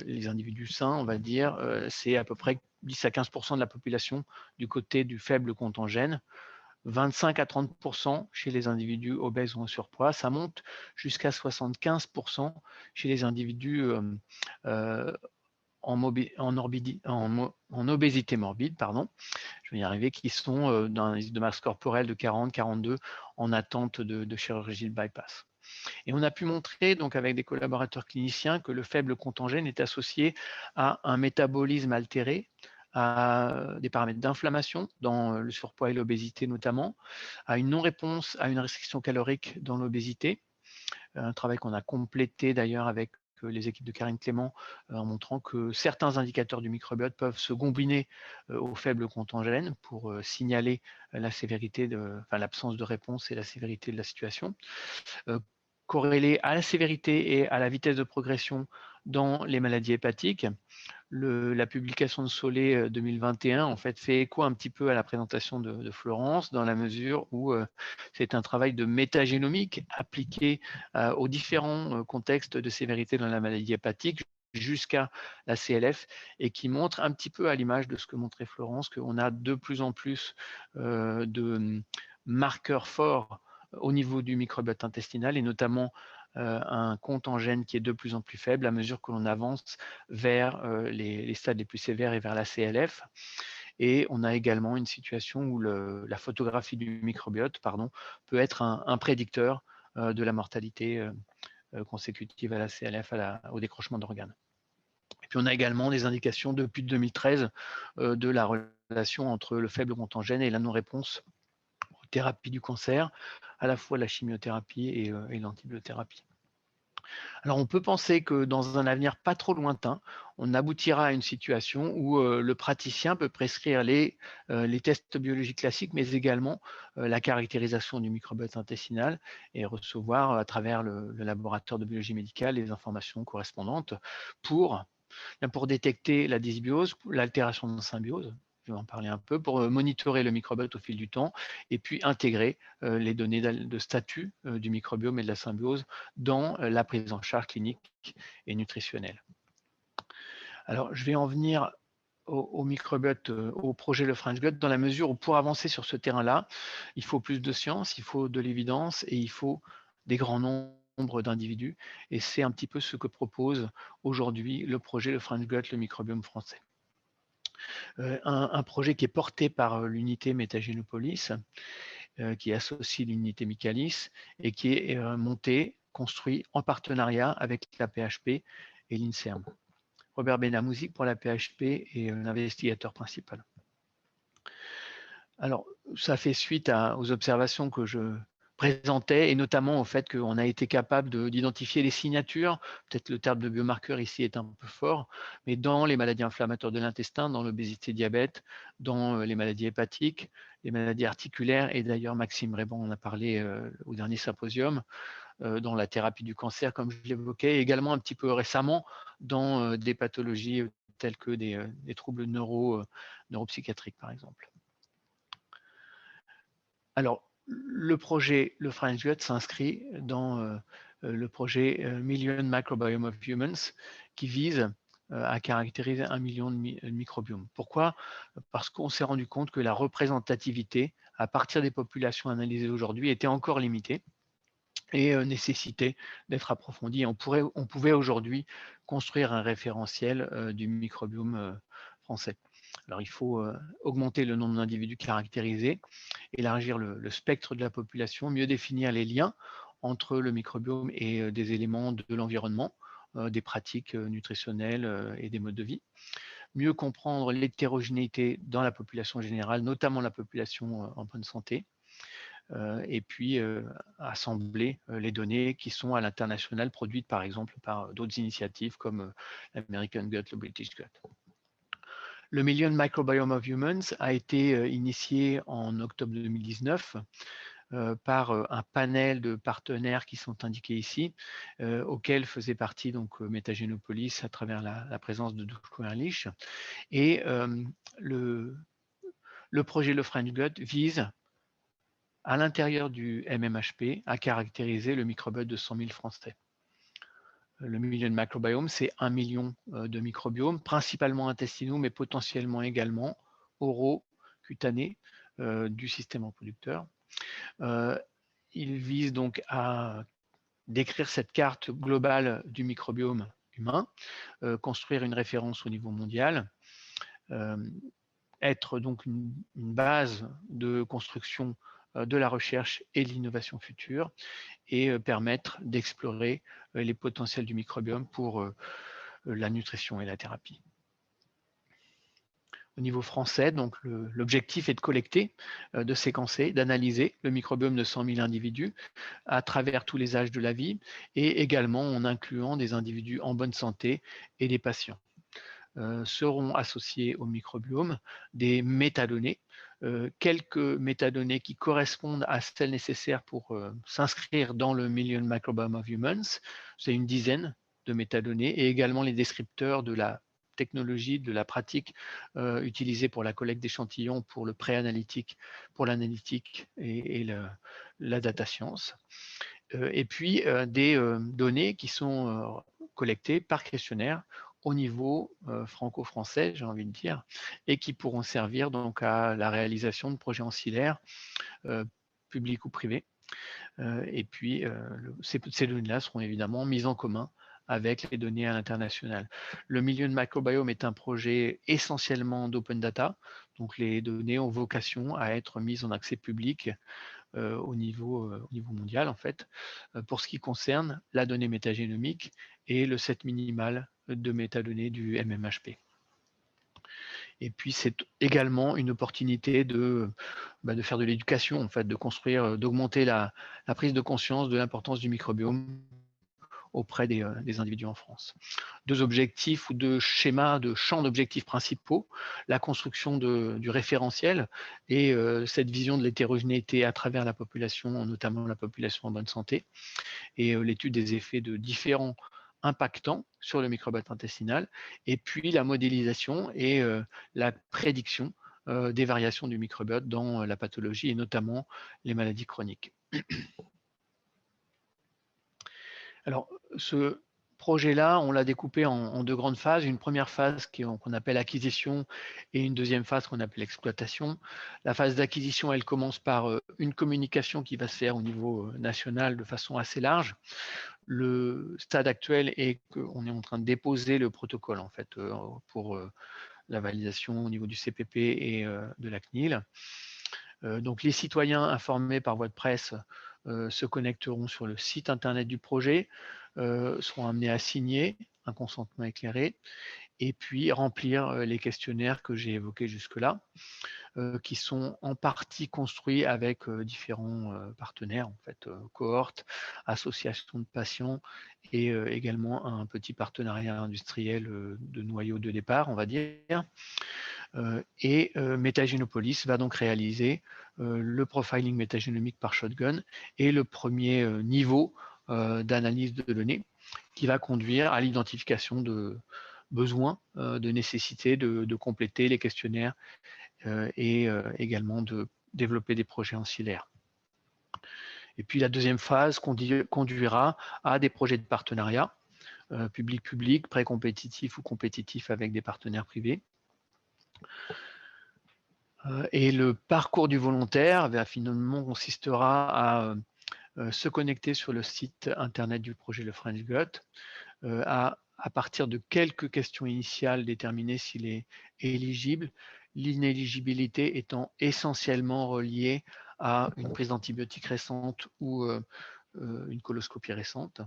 les individus sains, on va dire, c'est à peu près 10 à 15% de la population du côté du faible compte en gène, 25 à 30% chez les individus obèses ou en surpoids. Ça monte jusqu'à 75% chez les individus en obésité morbide, pardon, je vais y arriver, qui sont dans un indice de masse corporelle de 40-42 en attente de chirurgie de bypass. Et on a pu montrer, donc avec des collaborateurs cliniciens, que le faible compte en gène est associé à un métabolisme altéré, à des paramètres d'inflammation dans le surpoids et l'obésité notamment, à une non-réponse à une restriction calorique dans l'obésité, un travail qu'on a complété d'ailleurs avec les équipes de Karine Clément en montrant que certains indicateurs du microbiote peuvent se combiner au faible compte en gène pour signaler la sévérité, l'absence de réponse et la sévérité de la situation. Corrélé à la sévérité et à la vitesse de progression dans les maladies hépatiques. La publication de Solé 2021 en fait écho un petit peu à la présentation de Florence dans la mesure où c'est un travail de métagénomique appliqué aux différents contextes de sévérité dans la maladie hépatique jusqu'à la CLF et qui montre un petit peu à l'image de ce que montrait Florence qu'on a de plus en plus de marqueurs forts au niveau du microbiote intestinal et notamment un compte en gène qui est de plus en plus faible à mesure que l'on avance vers les stades les plus sévères et vers la CLF. Et on a également une situation où la photographie du microbiote peut être un prédicteur de la mortalité consécutive à la CLF, au décrochement d'organes. Et puis on a également des indications depuis 2013 de la relation entre le faible compte en gène et la non-réponse aux thérapies du cancer, à la fois la chimiothérapie et l'antibiothérapie. Alors on peut penser que dans un avenir pas trop lointain, on aboutira à une situation où le praticien peut prescrire les tests biologiques classiques, mais également la caractérisation du microbiote intestinal et recevoir à travers le laboratoire de biologie médicale les informations correspondantes pour détecter la dysbiose, l'altération de symbiose, je vais en parler un peu, pour monitorer le microbiote au fil du temps et puis intégrer les données de statut du microbiome et de la symbiose dans la prise en charge clinique et nutritionnelle. Alors, je vais en venir au microbiote, au projet Le French Gut, dans la mesure où pour avancer sur ce terrain-là, il faut plus de science, il faut de l'évidence et il faut des grands nombres d'individus. Et c'est un petit peu ce que propose aujourd'hui le projet Le French Gut, le microbiome français. Un projet qui est porté par l'unité Métagénopolis, qui associe l'unité Michaelis et qui est monté, construit en partenariat avec la PHP et l'INSERM. Robert Benamouzik pour la PHP est l'investigateur principal. Alors, ça fait suite aux observations que je présentais et notamment au fait qu'on a été capable d'identifier les signatures. Peut-être le terme de biomarqueur ici est un peu fort, mais dans les maladies inflammatoires de l'intestin, dans l'obésité diabète, dans les maladies hépatiques, les maladies articulaires, et d'ailleurs Maxime Réban en a parlé au dernier symposium, dans la thérapie du cancer, comme je l'évoquais, et également un petit peu récemment dans des pathologies telles que des troubles neuropsychiatriques, par exemple. Alors, le projet Le French Gut s'inscrit dans le projet Million Microbiome of Humans qui vise à caractériser 1 million de microbiomes. Pourquoi? Parce qu'on s'est rendu compte que la représentativité à partir des populations analysées aujourd'hui était encore limitée et nécessitait d'être approfondie. On pouvait aujourd'hui construire un référentiel du microbiome français. Alors, il faut augmenter le nombre d'individus caractérisés, élargir le spectre de la population, mieux définir les liens entre le microbiome et des éléments de l'environnement, des pratiques nutritionnelles et des modes de vie, mieux comprendre l'hétérogénéité dans la population générale, notamment la population en bonne santé, et puis assembler les données qui sont à l'international produites par exemple par d'autres initiatives comme l'American Gut, le British Gut. Le Million Microbiome of Humans a été initié en octobre 2019 par un panel de partenaires qui sont indiqués ici, auxquels faisait partie donc Metagenopolis à travers la présence de Duško Erlich. Et le projet Le French Gut vise à l'intérieur du MMHP à caractériser le microbiote de 100 000 Français. Le Million Microbiome, c'est 1 million de microbiomes, principalement intestinaux, mais potentiellement également oraux, cutanés, du système reproducteur. Il vise donc à décrire cette carte globale du microbiome humain, construire une référence au niveau mondial, être donc une base de construction de la recherche et de l'innovation future et permettre d'explorer les potentiels du microbiome pour la nutrition et la thérapie. Au niveau français, donc l'objectif est de collecter, de séquencer, d'analyser le microbiome de 100 000 individus à travers tous les âges de la vie et également en incluant des individus en bonne santé et des patients. Seront associés au microbiome des métadonnées, quelques métadonnées qui correspondent à celles nécessaires pour s'inscrire dans le Million Microbiome of Humans. C'est une dizaine de métadonnées et également les descripteurs de la technologie, de la pratique utilisée pour la collecte d'échantillons, pour le pré-analytique, pour l'analytique et la data science. Et puis des données qui sont collectées par questionnaire au niveau franco-français, j'ai envie de dire, et qui pourront servir donc à la réalisation de projets ancillaires, publics ou privés. Et puis, ces données-là seront évidemment mises en commun avec les données à l'international. Le Million Microbiome est un projet essentiellement d'open data, donc les données ont vocation à être mises en accès public au niveau mondial, en fait, pour ce qui concerne la donnée métagénomique et le set minimal de métadonnées du MMHP. Et puis, c'est également une opportunité de faire de l'éducation, en fait, de construire, d'augmenter la prise de conscience de l'importance du microbiome auprès des individus en France. Deux objectifs ou deux schémas de champs d'objectifs principaux, la construction du référentiel et cette vision de l'hétérogénéité à travers la population, notamment la population en bonne santé, et l'étude des effets de différents impactants sur le microbiote intestinal, et puis la modélisation et la prédiction des variations du microbiote dans la pathologie et notamment les maladies chroniques. Alors, ce projet-là, on l'a découpé en deux grandes phases. Une première phase qu'on appelle acquisition et une deuxième phase qu'on appelle exploitation. La phase d'acquisition, elle commence par une communication qui va se faire au niveau national de façon assez large. Le stade actuel est qu'on est en train de déposer le protocole en fait, pour la validation au niveau du CPP et de la CNIL. Donc, les citoyens informés par voie de presse se connecteront sur le site internet du projet, seront amenés à signer un consentement éclairé et puis remplir les questionnaires que j'ai évoqués jusque-là, qui sont en partie construits avec différents partenaires, en fait, cohortes, associations de patients et également un petit partenariat industriel de noyau de départ, on va dire. Et Metagenopolis va donc réaliser le profiling métagénomique par shotgun et le premier niveau d'analyse de données qui va conduire à l'identification de besoins, de nécessité de compléter les questionnaires et également de développer des projets ancillaires. Et puis la deuxième phase conduira à des projets de partenariat public-public, pré-compétitifs ou compétitifs avec des partenaires privés. Et le parcours du volontaire finalement consistera à se connecter sur le site internet du projet Le French Gut, à partir de quelques questions initiales déterminer s'il est éligible, l'inéligibilité étant essentiellement reliée à une prise d'antibiotiques récente ou une coloscopie récente.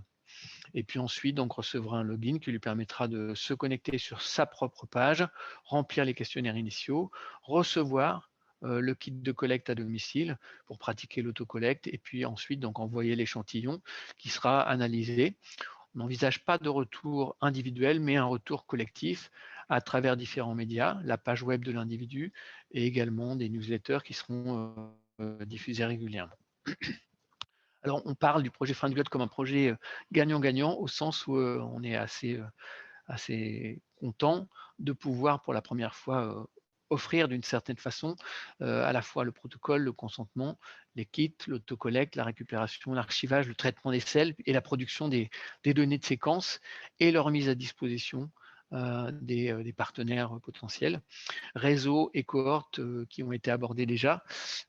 Et puis ensuite, donc, recevra un login qui lui permettra de se connecter sur sa propre page, remplir les questionnaires initiaux, recevoir le kit de collecte à domicile pour pratiquer l'autocollecte et puis ensuite donc envoyer l'échantillon qui sera analysé. On n'envisage pas de retour individuel, mais un retour collectif à travers différents médias, la page web de l'individu et également des newsletters qui seront diffusés régulièrement. Alors, on parle du projet FriendGod comme un projet gagnant-gagnant au sens où on est assez content de pouvoir pour la première fois offrir d'une certaine façon à la fois le protocole, le consentement, les kits, l'autocollecte, la récupération, l'archivage, le traitement des selles et la production des données de séquence et leur mise à disposition des partenaires potentiels. Réseaux et cohortes qui ont été abordés déjà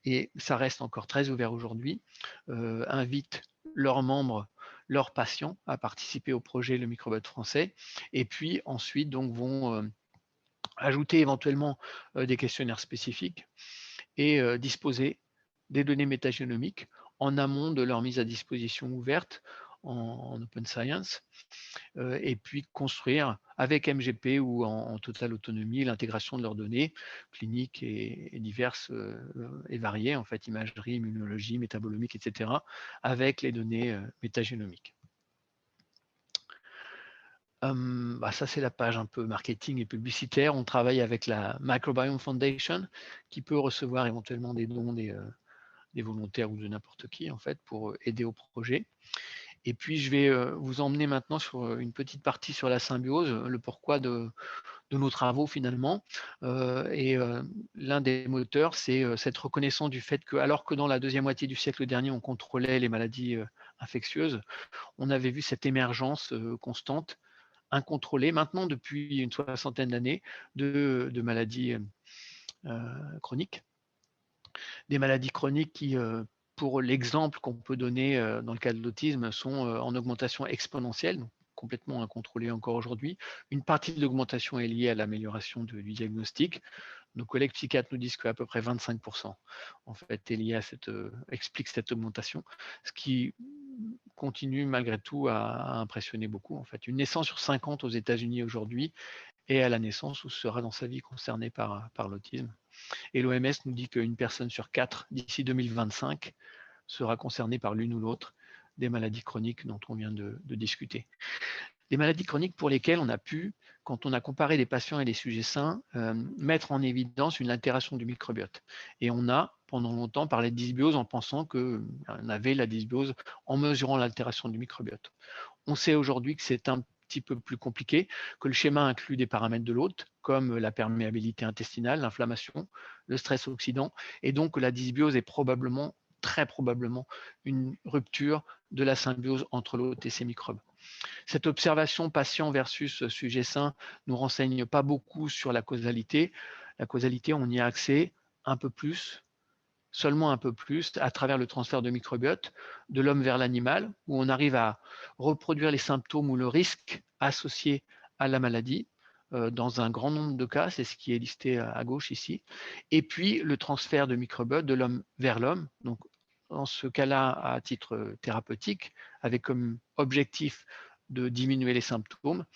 et ça reste encore très ouvert aujourd'hui, invitent leurs membres, leurs patients à participer au projet Le Microbot français et puis ensuite donc vont ajouter éventuellement des questionnaires spécifiques et disposer des données métagénomiques en amont de leur mise à disposition ouverte en open science et puis construire avec MGP ou en totale autonomie l'intégration de leurs données cliniques et diverses et variées, en fait, imagerie, immunologie, métabolomique, etc., avec les données métagénomiques. Ça, c'est la page un peu marketing et publicitaire. On travaille avec la Microbiome Foundation qui peut recevoir éventuellement des dons des volontaires ou de n'importe qui, en fait, pour aider au projet. Et puis, je vais vous emmener maintenant sur une petite partie sur la symbiose, le pourquoi de nos travaux finalement. L'un des moteurs, c'est cette reconnaissance du fait que, alors que dans la deuxième moitié du siècle dernier, on contrôlait les maladies infectieuses, on avait vu cette émergence constante, incontrôlée, maintenant depuis une soixantaine d'années, de maladies chroniques. Des maladies chroniques qui, pour l'exemple qu'on peut donner dans le cas de l'autisme, sont en augmentation exponentielle, donc complètement incontrôlée encore aujourd'hui. Une partie de l'augmentation est liée à l'amélioration du diagnostic. Nos collègues psychiatres nous disent qu'à peu près 25% en fait est lié à explique cette augmentation, ce qui continue malgré tout à impressionner beaucoup. En fait, une naissance sur 50 aux États-Unis aujourd'hui est à la naissance ou sera dans sa vie concernée par l'autisme. Et l'OMS nous dit qu'une personne sur 4 d'ici 2025 sera concernée par l'une ou l'autre des maladies chroniques dont on vient de discuter. Des maladies chroniques pour lesquelles on a pu, quand on a comparé des patients et des sujets sains, mettre en évidence une altération du microbiote. Et on a, pendant longtemps, parlé de dysbiose en pensant qu'on avait la dysbiose en mesurant l'altération du microbiote. On sait aujourd'hui que c'est un petit peu plus compliqué, que le schéma inclut des paramètres de l'hôte, comme la perméabilité intestinale, l'inflammation, le stress oxydant, et donc que la dysbiose est probablement, très probablement, une rupture de la symbiose entre l'hôte et ses microbes. Cette observation patient versus sujet sain ne nous renseigne pas beaucoup sur la causalité. La causalité, on y a accès un peu plus, seulement un peu plus, à travers le transfert de microbiote de l'homme vers l'animal, où on arrive à reproduire les symptômes ou le risque associé à la maladie, dans un grand nombre de cas, c'est ce qui est listé à gauche ici, et puis le transfert de microbiote de l'homme vers l'homme, donc dans ce cas-là à titre thérapeutique, avec comme objectif de diminuer les symptômes,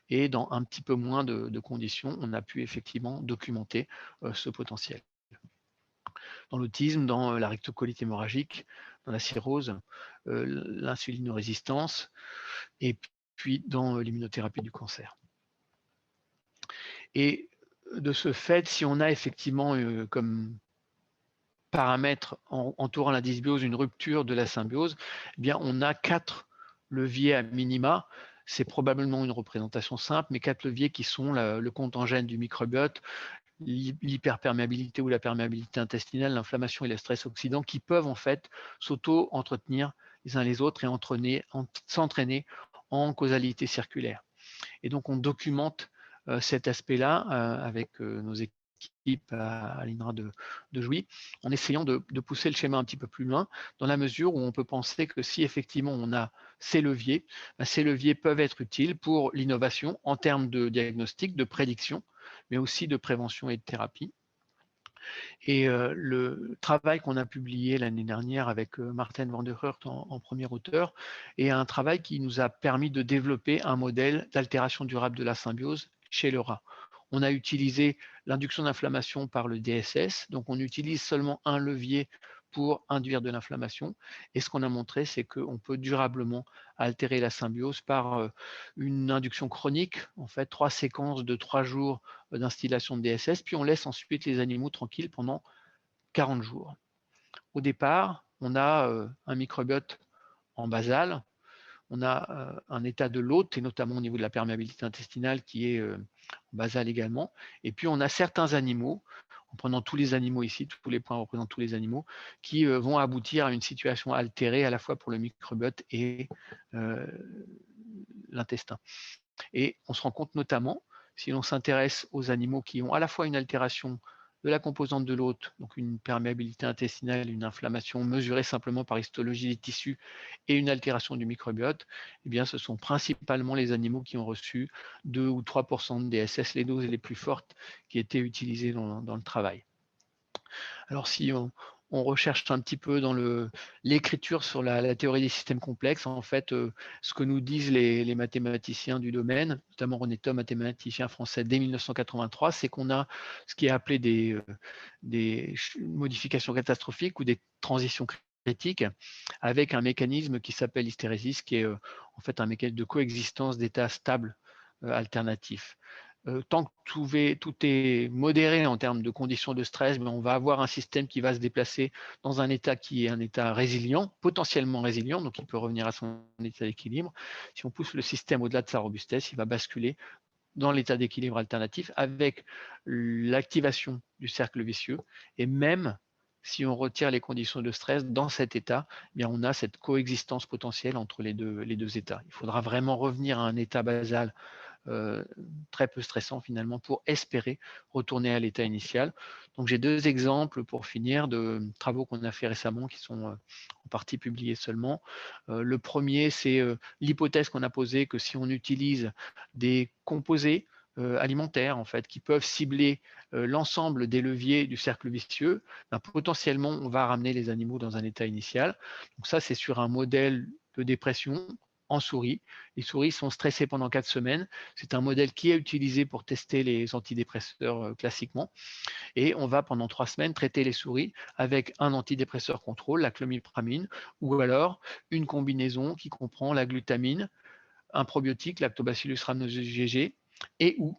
et dans un petit peu moins de conditions, on a pu effectivement documenter ce potentiel. Dans l'autisme, dans la rectocolite hémorragique, dans la cirrhose, l'insulinorésistance, et puis dans l'immunothérapie du cancer. Et de ce fait, si on a effectivement comme paramètre entourant la dysbiose une rupture de la symbiose, eh bien on a 4 leviers à minima. C'est probablement une représentation simple, mais 4 leviers qui sont le contangène du microbiote, l'hyperperméabilité ou la perméabilité intestinale, l'inflammation et le stress oxydant qui peuvent en fait s'auto-entretenir les uns les autres et s'entraîner en causalité circulaire. Et donc on documente cet aspect-là avec nos équipes à l'INRA de Jouy, en essayant de pousser le schéma un petit peu plus loin, dans la mesure où on peut penser que si effectivement on a ces leviers peuvent être utiles pour l'innovation en termes de diagnostic, de prédiction, mais aussi de prévention et de thérapie. Et le travail qu'on a publié l'année dernière avec Martin van der Heurt en premier auteur est un travail qui nous a permis de développer un modèle d'altération durable de la symbiose chez le rat. On a utilisé l'induction d'inflammation par le DSS, donc on utilise seulement un levier pour induire de l'inflammation. Et ce qu'on a montré, c'est qu'on peut durablement altérer la symbiose par une induction chronique, en fait 3 séquences de 3 jours d'instillation de DSS, puis on laisse ensuite les animaux tranquilles pendant 40 jours. Au départ, on a un microbiote en basal, on a un état de l'hôte, et notamment au niveau de la perméabilité intestinale qui est basal également. Et puis on a certains animaux, en prenant tous les animaux ici, tous les points représentent tous les animaux, qui vont aboutir à une situation altérée à la fois pour le microbiote et l'intestin. Et on se rend compte notamment, si l'on s'intéresse aux animaux qui ont à la fois une altération de la composante de l'hôte, donc une perméabilité intestinale, une inflammation mesurée simplement par histologie des tissus et une altération du microbiote, eh bien, ce sont principalement les animaux qui ont reçu 2 ou 3% de DSS, les doses les plus fortes qui étaient utilisées dans le travail. Alors si on recherche un petit peu dans l'écriture sur la théorie des systèmes complexes, en fait, ce que nous disent les mathématiciens du domaine, notamment René Thom, mathématicien français dès 1983, c'est qu'on a ce qui est appelé des modifications catastrophiques ou des transitions critiques avec un mécanisme qui s'appelle l'hystérésis, qui est en fait un mécanisme de coexistence d'états stables alternatifs. Tant que tout est modéré en termes de conditions de stress, mais on va avoir un système qui va se déplacer dans un état qui est un état résilient, potentiellement résilient, donc il peut revenir à son état d'équilibre. Si on pousse le système au-delà de sa robustesse, il va basculer dans l'état d'équilibre alternatif avec l'activation du cercle vicieux. Et même si on retire les conditions de stress dans cet état, eh bien on a cette coexistence potentielle entre les deux états. Il faudra vraiment revenir à un état basal très peu stressant finalement pour espérer retourner à l'état initial. Donc j'ai 2 exemples pour finir de travaux qu'on a fait récemment qui sont en partie publiés seulement. Le premier, c'est l'hypothèse qu'on a posée que si on utilise des composés alimentaires en fait qui peuvent cibler l'ensemble des leviers du cercle vicieux, ben, potentiellement on va ramener les animaux dans un état initial. Donc ça c'est sur un modèle de dépression en souris. Les souris sont stressées pendant 4 semaines. C'est un modèle qui est utilisé pour tester les antidépresseurs classiquement. Et on va pendant 3 semaines traiter les souris avec un antidépresseur contrôle, la clomipramine, ou alors une combinaison qui comprend la glutamine, un probiotique, Lactobacillus rhamnosus GG, et ou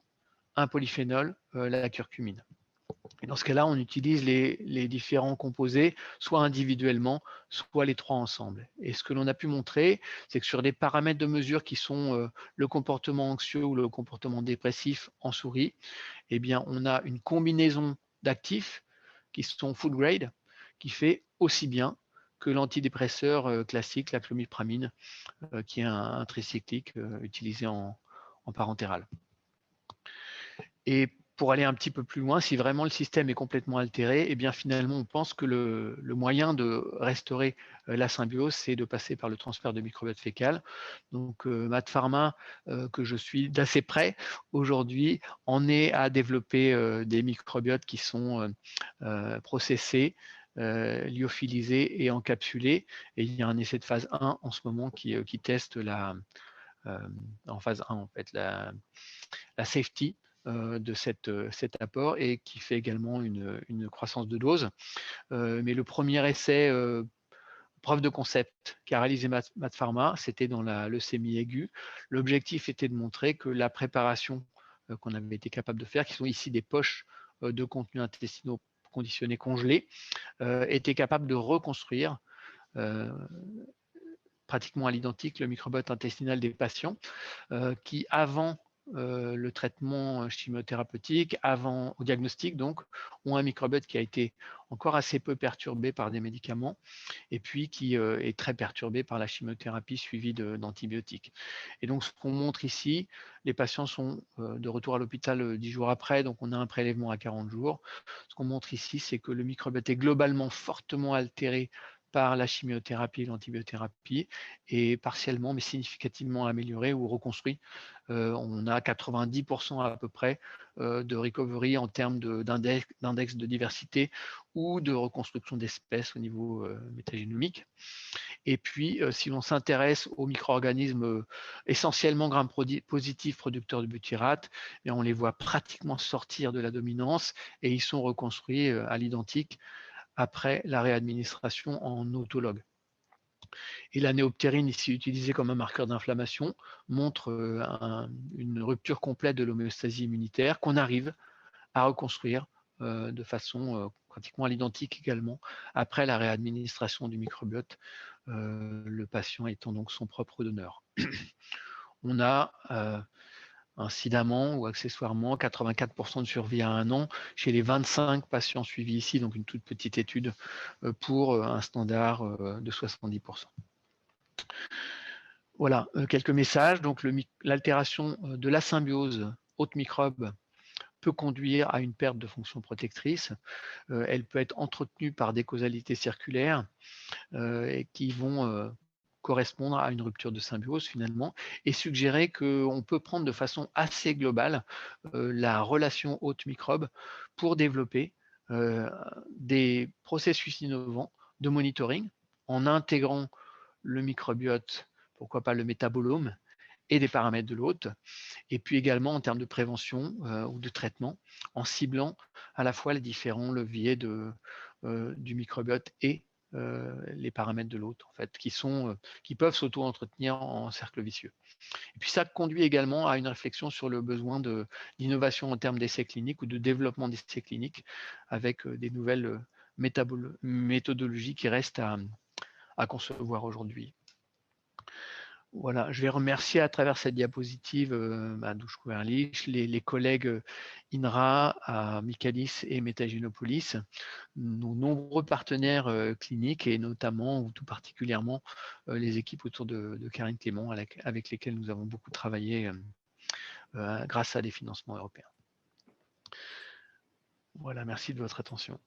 un polyphénol, la curcumine. Et dans ce cas-là, on utilise les différents composés, soit individuellement, soit les 3 ensemble. Et ce que l'on a pu montrer, c'est que sur des paramètres de mesure qui sont le comportement anxieux ou le comportement dépressif en souris, eh bien, on a une combinaison d'actifs qui sont food grade, qui fait aussi bien que l'antidépresseur classique, la clomipramine, qui est un tricyclique utilisé en parentéral. Et pour aller un petit peu plus loin, si vraiment le système est complètement altéré, eh bien finalement, on pense que le moyen de restaurer la symbiose, c'est de passer par le transfert de microbiote fécal. Donc, MaaT Pharma, que je suis d'assez près aujourd'hui, en est à développer des microbiotes qui sont processés, lyophilisés et encapsulés. Et il y a un essai de phase 1 en ce moment qui teste en phase 1, en fait, la safety de cet apport et qui fait également une croissance de dose. Mais le premier essai preuve de concept qu'a réalisé MaaT Pharma, c'était dans la leucémie aiguë. L'objectif était de montrer que la préparation qu'on avait été capable de faire, qui sont ici des poches de contenus intestinaux conditionnés congelés, était capable de reconstruire pratiquement à l'identique le microbiote intestinal des patients qui, avant le traitement chimiothérapeutique, avant au diagnostic, donc, ont un microbiote qui a été encore assez peu perturbé par des médicaments et puis qui est très perturbé par la chimiothérapie suivie d'antibiotiques. Et donc, ce qu'on montre ici, les patients sont de retour à l'hôpital 10 jours après, donc on a un prélèvement à 40 jours. Ce qu'on montre ici, c'est que le microbiote est globalement fortement altéré par la chimiothérapie et l'antibiothérapie et partiellement mais significativement amélioré ou reconstruit. On a 90% à peu près de recovery en termes d'index de diversité ou de reconstruction d'espèces au niveau métagénomique. Et puis, si l'on s'intéresse aux micro-organismes essentiellement gram-positifs producteurs de butyrate, on les voit pratiquement sortir de la dominance et ils sont reconstruits à l'identique après la réadministration en autologue. Et la néoptérine, ici utilisée comme un marqueur d'inflammation, montre une rupture complète de l'homéostasie immunitaire qu'on arrive à reconstruire de façon pratiquement à l'identique également après la réadministration du microbiote, le patient étant donc son propre donneur. On a incidemment ou accessoirement 84% de survie à 1 an chez les 25 patients suivis ici, donc une toute petite étude pour un standard de 70%. Voilà, quelques messages. Donc l'altération de la symbiose hôte-microbe peut conduire à une perte de fonction protectrice. Elle peut être entretenue par des causalités circulaires qui vont correspondre à une rupture de symbiose finalement, et suggérer qu'on peut prendre de façon assez globale la relation hôte-microbe pour développer des processus innovants de monitoring en intégrant le microbiote, pourquoi pas le métabolome, et des paramètres de l'hôte, et puis également en termes de prévention ou de traitement, en ciblant à la fois les différents leviers du microbiote et les paramètres de l'hôte, en fait, qui peuvent s'auto-entretenir en cercle vicieux. Et puis ça conduit également à une réflexion sur le besoin d'innovation en termes d'essais cliniques ou de développement d'essais cliniques avec des nouvelles méthodologies qui restent à concevoir aujourd'hui. Voilà, je vais remercier à travers cette diapositive Douche Couverlich, les collègues INRA, à Michaelis et Metaginopolis, nos nombreux partenaires cliniques et notamment ou tout particulièrement les équipes autour de Karine Clément avec lesquelles nous avons beaucoup travaillé grâce à des financements européens. Voilà, merci de votre attention.